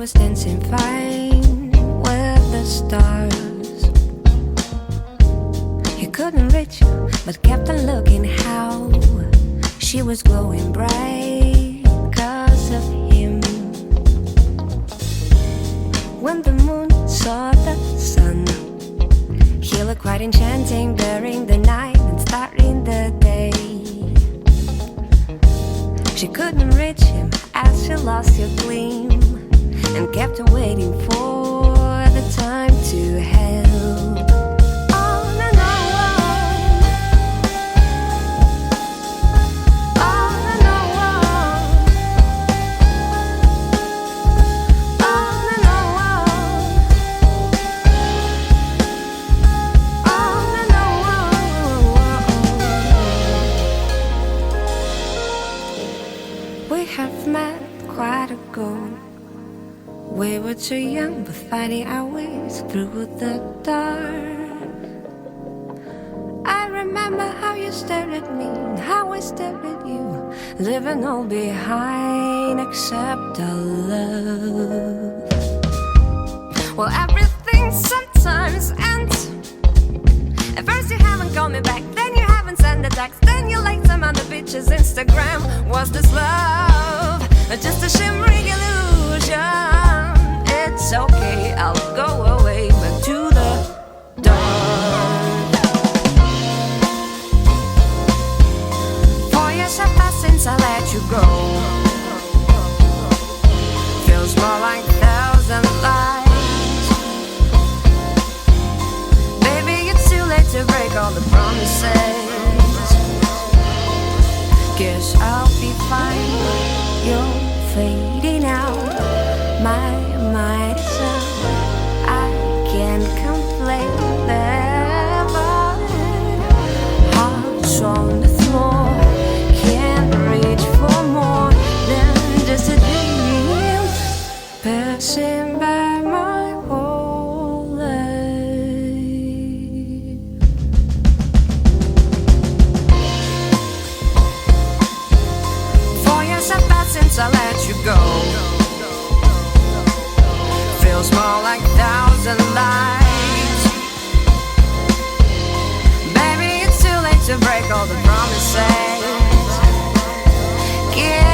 was dancing fine with the stars. He couldn't reach you, but kept on looking how she was glowing bright 'cause of him. When the moon saw the sun, he looked quite enchanting during the night and starting the day. She couldn't reach him as she lost her gleam and kept waiting for the time to help. On and on, on and on, on and on, on and on. We have met quite ago. We were too young, but fighting our ways through the dark. I remember how you stared at me and how I stared at you, leaving all behind except our love. Well, everything sometimes ends. At first you haven't called me back, then you haven't sent a text, then you liked some on the beach's Instagram. Was this love or just a shimmering illusion? It's okay, I'll go away back to the dark. 4 years have passed since I let you go. Feels more like 1,000 lies. Baby, it's too late to break all the promises. Guess I'll be fine. You're fading out. My mind is up. I can't complain about it. Hearts on the floor, can't reach for more than just a dream passing by my whole life. 4 years have passed since I let you go. Feels more like 1,000 lies. Baby, it's too late to break all the promises. Yeah.